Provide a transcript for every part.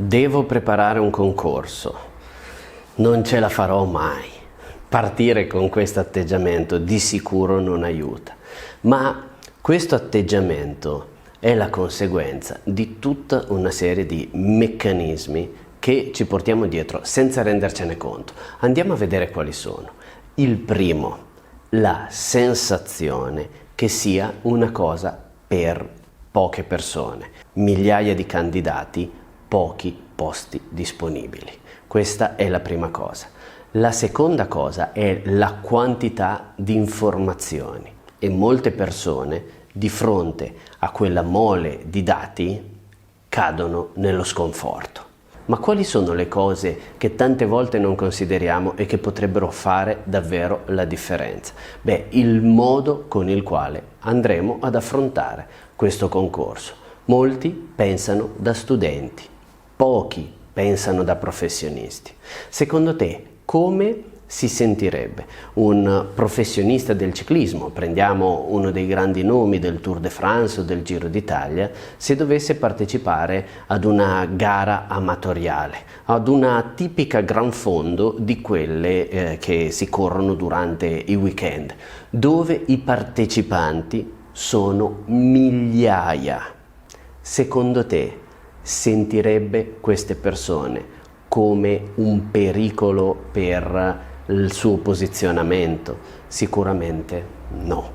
Devo preparare un concorso, non ce la farò mai. Partire con questo atteggiamento di sicuro non aiuta, ma questo atteggiamento è la conseguenza di tutta una serie di meccanismi che ci portiamo dietro senza rendercene conto. Andiamo a vedere quali sono. Il primo, la sensazione che sia una cosa per poche persone, migliaia di candidati, pochi posti disponibili. Questa è la prima cosa. La seconda cosa è la quantità di informazioni e molte persone di fronte a quella mole di dati cadono nello sconforto. Ma quali sono le cose che tante volte non consideriamo e che potrebbero fare davvero la differenza? Beh, il modo con il quale andremo ad affrontare questo concorso. Molti pensano da studenti, pochi pensano da professionisti. Secondo te, come si sentirebbe un professionista del ciclismo, prendiamo uno dei grandi nomi del Tour de France o del Giro d'Italia, se dovesse partecipare ad una gara amatoriale, ad una tipica gran fondo di quelle che si corrono durante i weekend, dove i partecipanti sono migliaia? Secondo te sentirebbe queste persone come un pericolo per il suo posizionamento? Sicuramente no.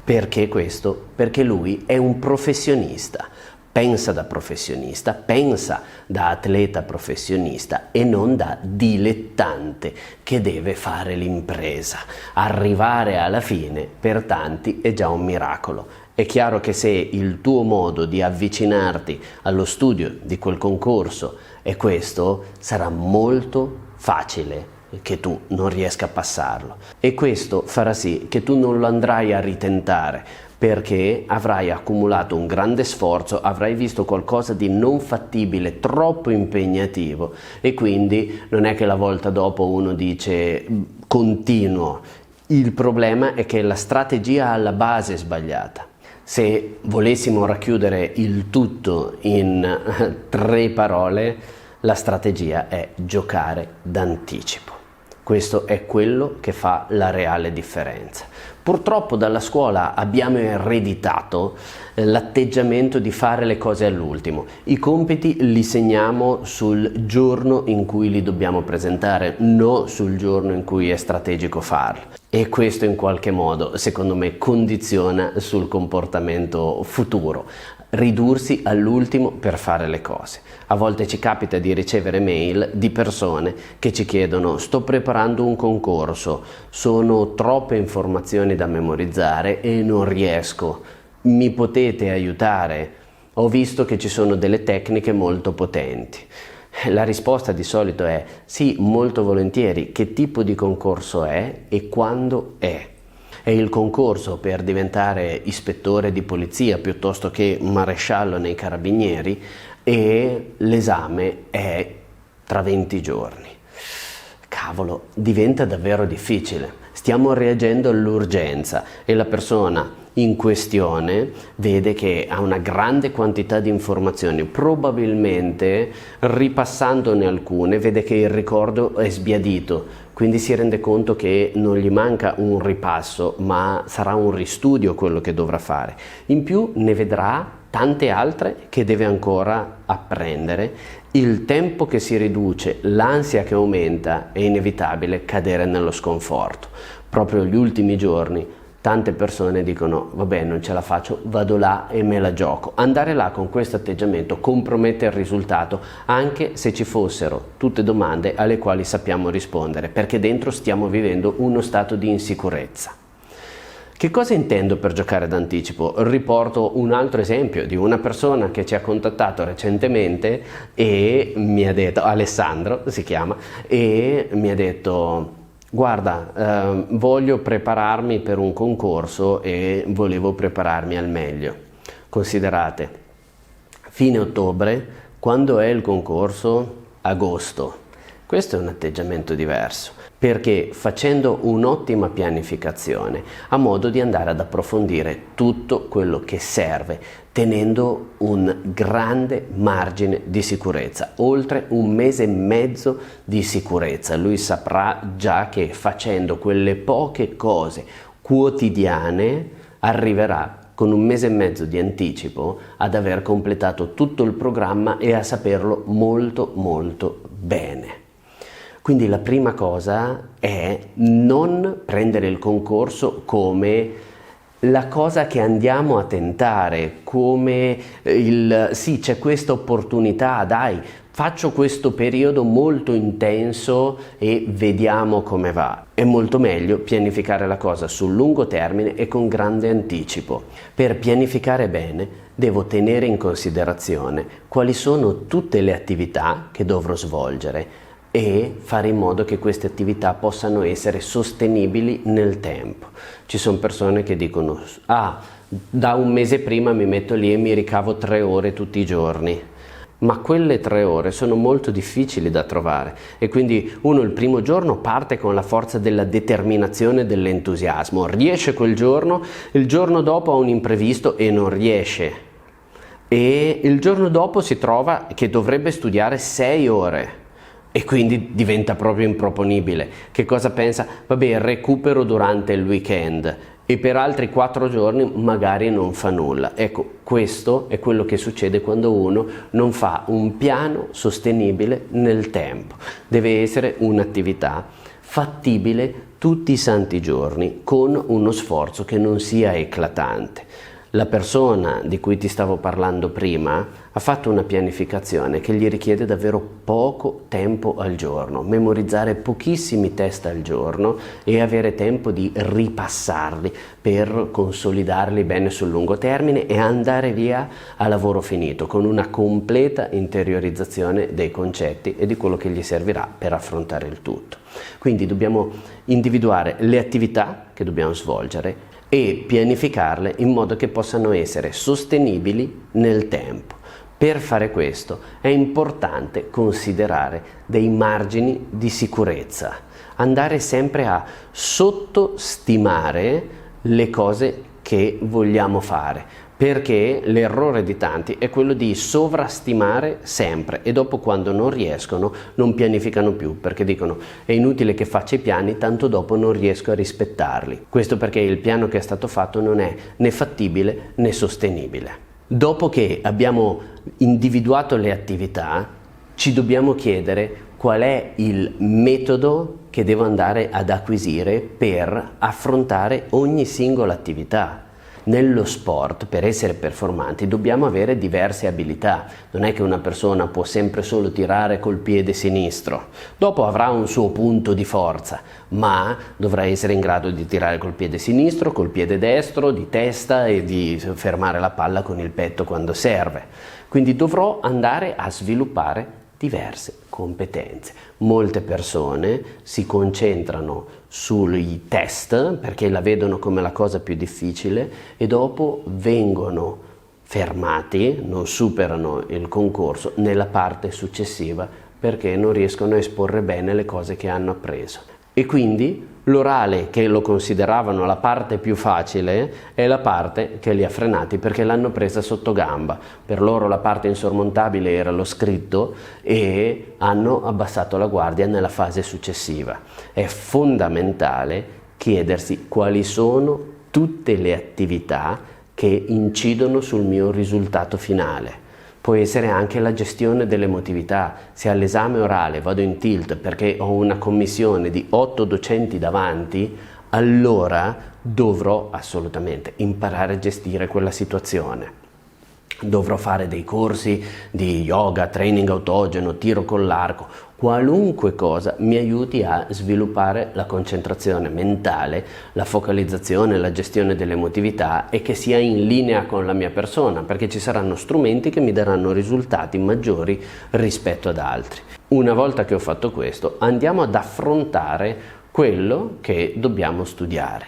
Perché questo? Perché lui è un professionista, pensa da professionista, pensa da atleta professionista e non da dilettante che deve fare l'impresa. Arrivare alla fine per tanti è già un miracolo. È chiaro che se il tuo modo di avvicinarti allo studio di quel concorso è questo, sarà molto facile che tu non riesca a passarlo, e questo farà sì che tu non lo andrai a ritentare, perché avrai accumulato un grande sforzo, avrai visto qualcosa di non fattibile, troppo impegnativo, e quindi non è che la volta dopo uno dice continuo. Il problema è che la strategia alla base è sbagliata. Se volessimo racchiudere il tutto in 3 parole, la strategia è giocare d'anticipo. Questo è quello che fa la reale differenza. Purtroppo dalla scuola abbiamo ereditato l'atteggiamento di fare le cose all'ultimo. I compiti li segniamo sul giorno in cui li dobbiamo presentare, non sul giorno in cui è strategico farlo. E questo in qualche modo, secondo me, condiziona sul comportamento futuro. Ridursi all'ultimo per fare le cose. A volte ci capita di ricevere mail di persone che ci chiedono: sto preparando un concorso, sono troppe informazioni da memorizzare e non riesco, mi potete aiutare? Ho visto che ci sono delle tecniche molto potenti. La risposta di solito è sì, molto volentieri. Che tipo di concorso è e quando è? È il concorso per diventare ispettore di polizia piuttosto che maresciallo nei carabinieri, e l'esame è tra 20 giorni. Cavolo, diventa davvero difficile. Stiamo reagendo all'urgenza e la persona in questione vede che ha una grande quantità di informazioni, probabilmente ripassandone alcune vede che il ricordo è sbiadito, quindi si rende conto che non gli manca un ripasso, ma sarà un ristudio quello che dovrà fare. In più ne vedrà tante altre che deve ancora apprendere. Il tempo che si riduce, l'ansia che aumenta, è inevitabile cadere nello sconforto. Proprio gli ultimi giorni tante persone dicono: vabbè, non ce la faccio, vado là e me la gioco. Andare là con questo atteggiamento compromette il risultato, anche se ci fossero tutte domande alle quali sappiamo rispondere, perché dentro stiamo vivendo uno stato di insicurezza. Che cosa intendo per giocare d'anticipo? Riporto un altro esempio di una persona che ci ha contattato recentemente e mi ha detto, Alessandro si chiama, e mi ha detto: guarda, voglio prepararmi per un concorso e volevo prepararmi al meglio. Considerate, fine ottobre, quando è il concorso? Agosto. Questo è un atteggiamento diverso, perché facendo un'ottima pianificazione ha modo di andare ad approfondire tutto quello che serve, tenendo un grande margine di sicurezza, oltre 1 mese e mezzo di sicurezza. Lui saprà già che facendo quelle poche cose quotidiane arriverà con 1 mese e mezzo di anticipo ad aver completato tutto il programma e a saperlo molto molto bene. Quindi la prima cosa è non prendere il concorso come la cosa che andiamo a tentare, come sì, c'è questa opportunità, dai, faccio questo periodo molto intenso e vediamo come va. È molto meglio pianificare la cosa sul lungo termine e con grande anticipo. Per pianificare bene devo tenere in considerazione quali sono tutte le attività che dovrò svolgere e fare in modo che queste attività possano essere sostenibili nel tempo. Ci sono persone che dicono: da 1 mese prima mi metto lì e mi ricavo 3 ore tutti i giorni. Ma quelle 3 ore sono molto difficili da trovare e quindi uno il primo giorno parte con la forza della determinazione e dell'entusiasmo, riesce quel giorno, il giorno dopo ha un imprevisto e non riesce, e il giorno dopo si trova che dovrebbe studiare 6 ore. E quindi diventa proprio improponibile. Che cosa pensa? Vabbè, recupero durante il weekend e per altri 4 giorni magari non fa nulla. Ecco, questo è quello che succede quando uno non fa un piano sostenibile nel tempo. Deve essere un'attività fattibile tutti i santi giorni con uno sforzo che non sia eclatante. La persona di cui ti stavo parlando prima ha fatto una pianificazione che gli richiede davvero poco tempo al giorno, memorizzare pochissimi test al giorno e avere tempo di ripassarli per consolidarli bene sul lungo termine e andare via a lavoro finito con una completa interiorizzazione dei concetti e di quello che gli servirà per affrontare il tutto. Quindi dobbiamo individuare le attività che dobbiamo svolgere e pianificarle in modo che possano essere sostenibili nel tempo. Per fare questo è importante considerare dei margini di sicurezza, andare sempre a sottostimare le cose che vogliamo fare, perché l'errore di tanti è quello di sovrastimare sempre e dopo, quando non riescono, non pianificano più, perché dicono: è inutile che faccia i piani, tanto dopo non riesco a rispettarli. Questo perché il piano che è stato fatto non è né fattibile né sostenibile. Dopo che abbiamo individuato le attività, ci dobbiamo chiedere qual è il metodo che devo andare ad acquisire per affrontare ogni singola attività. Nello sport, per essere performanti, dobbiamo avere diverse abilità. Non è che una persona può sempre solo tirare col piede sinistro. Dopo avrà un suo punto di forza, ma dovrà essere in grado di tirare col piede sinistro, col piede destro, di testa e di fermare la palla con il petto quando serve. Quindi dovrò andare a sviluppare diverse competenze. Molte persone si concentrano sui test perché la vedono come la cosa più difficile e dopo vengono fermati, non superano il concorso nella parte successiva perché non riescono a esporre bene le cose che hanno appreso. E quindi l'orale, che lo consideravano la parte più facile, è la parte che li ha frenati perché l'hanno presa sotto gamba. Per loro la parte insormontabile era lo scritto e hanno abbassato la guardia nella fase successiva. È fondamentale chiedersi quali sono tutte le attività che incidono sul mio risultato finale. Può essere anche la gestione dell'emotività. Se all'esame orale vado in tilt perché ho una commissione di 8 docenti davanti, allora dovrò assolutamente imparare a gestire quella situazione. Dovrò fare dei corsi di yoga, training autogeno, tiro con l'arco, qualunque cosa mi aiuti a sviluppare la concentrazione mentale, la focalizzazione, la gestione dell'emotività e che sia in linea con la mia persona, perché ci saranno strumenti che mi daranno risultati maggiori rispetto ad altri. Una volta che ho fatto questo, andiamo ad affrontare quello che dobbiamo studiare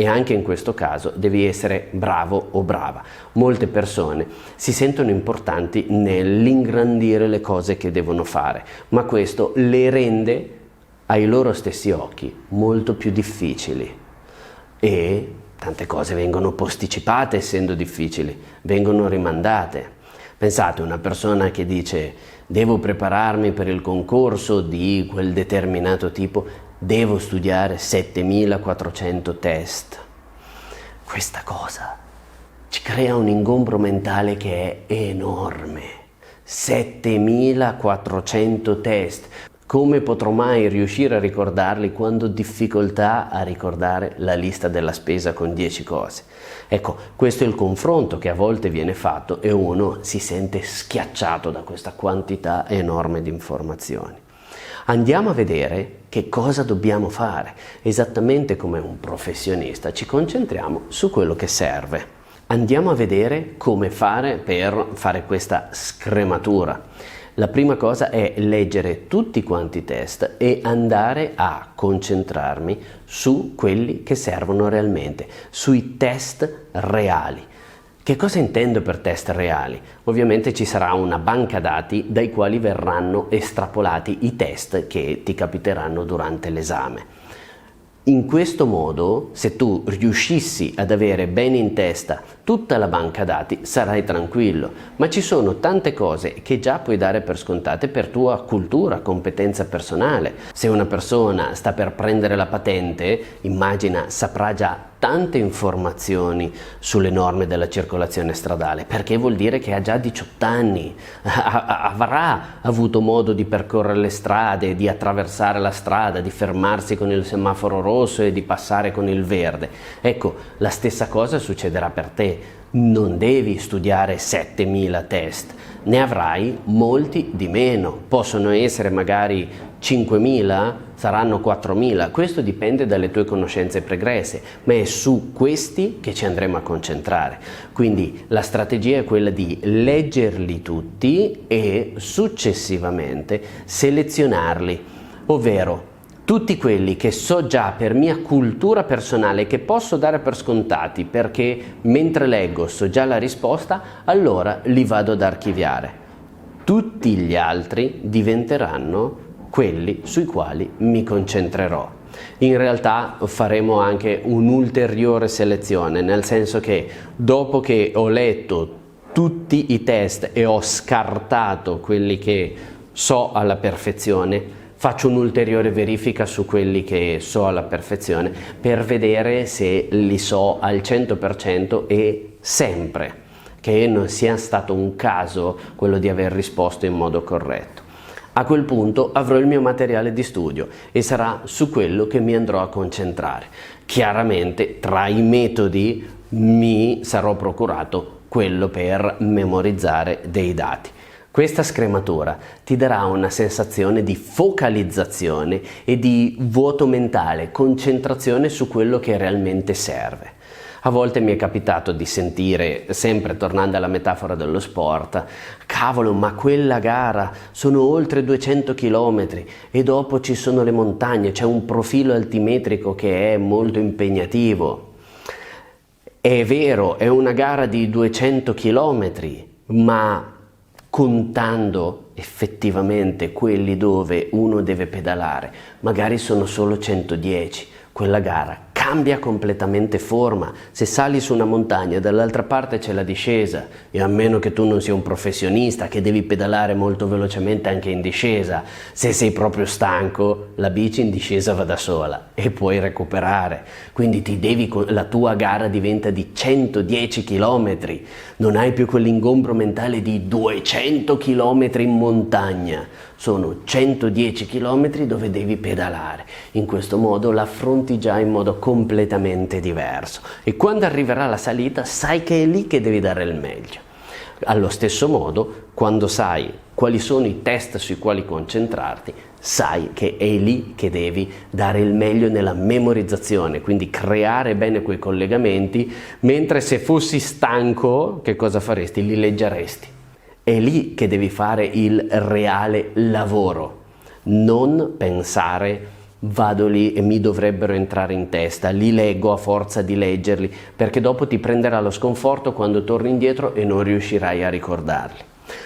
e anche in questo caso devi essere bravo o brava. Molte persone si sentono importanti nell'ingrandire le cose che devono fare, ma questo le rende ai loro stessi occhi molto più difficili e tante cose vengono posticipate essendo difficili, vengono rimandate. Pensate, una persona che dice devo prepararmi per il concorso di quel determinato tipo, devo studiare 7400 test. Questa cosa ci crea un ingombro mentale che è enorme. 7400 test. Come potrò mai riuscire a ricordarli quando ho difficoltà a ricordare la lista della spesa con 10 cose? Ecco, questo è il confronto che a volte viene fatto e uno si sente schiacciato da questa quantità enorme di informazioni. Andiamo a vedere che cosa dobbiamo fare. Esattamente come un professionista ci concentriamo su quello che serve. Andiamo a vedere come fare per fare questa scrematura. La prima cosa è leggere tutti quanti i test e andare a concentrarmi su quelli che servono realmente, sui test reali. Che cosa intendo per test reali? Ovviamente ci sarà una banca dati dai quali verranno estrapolati i test che ti capiteranno durante l'esame. In questo modo, se tu riuscissi ad avere bene in testa tutta la banca dati, sarai tranquillo, ma ci sono tante cose che già puoi dare per scontate per tua cultura, competenza personale. Se una persona sta per prendere la patente, immagina, saprà già tante informazioni sulle norme della circolazione stradale, perché vuol dire che ha già 18 anni, avrà avuto modo di percorrere le strade, di attraversare la strada, di fermarsi con il semaforo rosso e di passare con il verde. Ecco, la stessa cosa succederà per te. Non devi studiare 7000 test, ne avrai molti di meno, possono essere magari 5.000, saranno 4.000, questo dipende dalle tue conoscenze pregresse, ma è su questi che ci andremo a concentrare. Quindi la strategia è quella di leggerli tutti e successivamente selezionarli, ovvero tutti quelli che so già per mia cultura personale, che posso dare per scontati perché mentre leggo so già la risposta, allora li vado ad archiviare. Tutti gli altri diventeranno quelli sui quali mi concentrerò. In realtà faremo anche un'ulteriore selezione, nel senso che dopo che ho letto tutti i test e ho scartato quelli che so alla perfezione, faccio un'ulteriore verifica su quelli che so alla perfezione per vedere se li so al 100% e sempre, che non sia stato un caso quello di aver risposto in modo corretto. A quel punto avrò il mio materiale di studio e sarà su quello che mi andrò a concentrare. Chiaramente tra i metodi mi sarò procurato quello per memorizzare dei dati. Questa scrematura ti darà una sensazione di focalizzazione e di vuoto mentale, concentrazione su quello che realmente serve. A volte mi è capitato di sentire, sempre tornando alla metafora dello sport, cavolo, ma quella gara sono oltre 200 km e dopo ci sono le montagne, c'è un profilo altimetrico che è molto impegnativo. È vero, è una gara di 200 km, ma contando effettivamente quelli dove uno deve pedalare, magari sono solo 110, quella gara cambia completamente forma. Se sali su una montagna e dall'altra parte c'è la discesa, e a meno che tu non sia un professionista che devi pedalare molto velocemente anche in discesa, se sei proprio stanco la bici in discesa va da sola e puoi recuperare, quindi la tua gara diventa di 110 km, non hai più quell'ingombro mentale di 200 km in montagna, sono 110 km dove devi pedalare. In questo modo l'affronti già in modo completamente diverso e quando arriverà la salita sai che è lì che devi dare il meglio. Allo stesso modo, quando sai quali sono i test sui quali concentrarti, sai che è lì che devi dare il meglio nella memorizzazione, quindi creare bene quei collegamenti, mentre se fossi stanco, che cosa faresti? Li leggeresti. È lì che devi fare il reale lavoro, non pensare vado lì e mi dovrebbero entrare in testa, li leggo a forza di leggerli, perché dopo ti prenderà lo sconforto quando torni indietro e non riuscirai a ricordarli.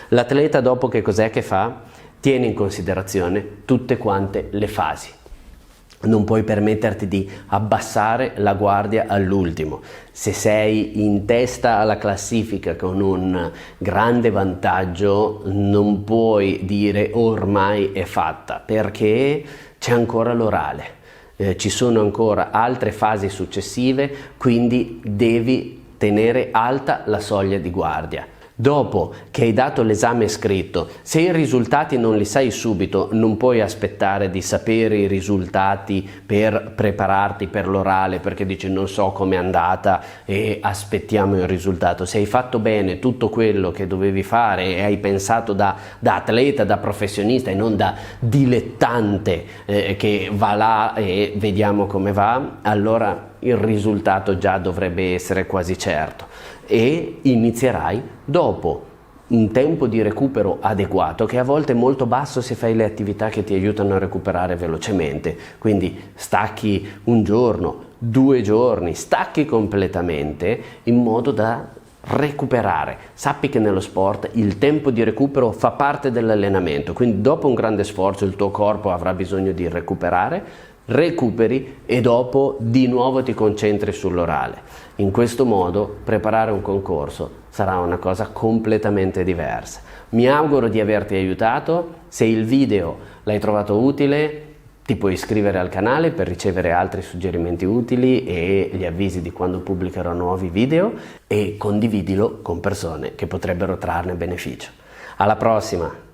L'atleta dopo che cos'è che fa? Tiene in considerazione tutte quante le fasi. Non puoi permetterti di abbassare la guardia all'ultimo. Se sei in testa alla classifica con un grande vantaggio, non puoi dire ormai è fatta, perché c'è ancora l'orale, ci sono ancora altre fasi successive, quindi devi tenere alta la soglia di guardia. Dopo che hai dato l'esame scritto, se i risultati non li sai subito, non puoi aspettare di sapere i risultati per prepararti per l'orale, perché dici non so com'è andata e aspettiamo il risultato. Se hai fatto bene tutto quello che dovevi fare e hai pensato da atleta, da professionista e non da dilettante che va là e vediamo come va, allora il risultato già dovrebbe essere quasi certo e inizierai dopo un tempo di recupero adeguato, che a volte è molto basso se fai le attività che ti aiutano a recuperare velocemente. Quindi stacchi un giorno, 2 giorni, stacchi completamente in modo da recuperare. Sappi che nello sport il tempo di recupero fa parte dell'allenamento, quindi dopo un grande sforzo il tuo corpo avrà bisogno di recuperare, recuperi e dopo di nuovo ti concentri sull'orale. In questo modo preparare un concorso sarà una cosa completamente diversa. Mi auguro di averti aiutato. Se il video l'hai trovato utile, ti puoi iscrivere al canale per ricevere altri suggerimenti utili e gli avvisi di quando pubblicherò nuovi video, e condividilo con persone che potrebbero trarne beneficio. Alla prossima!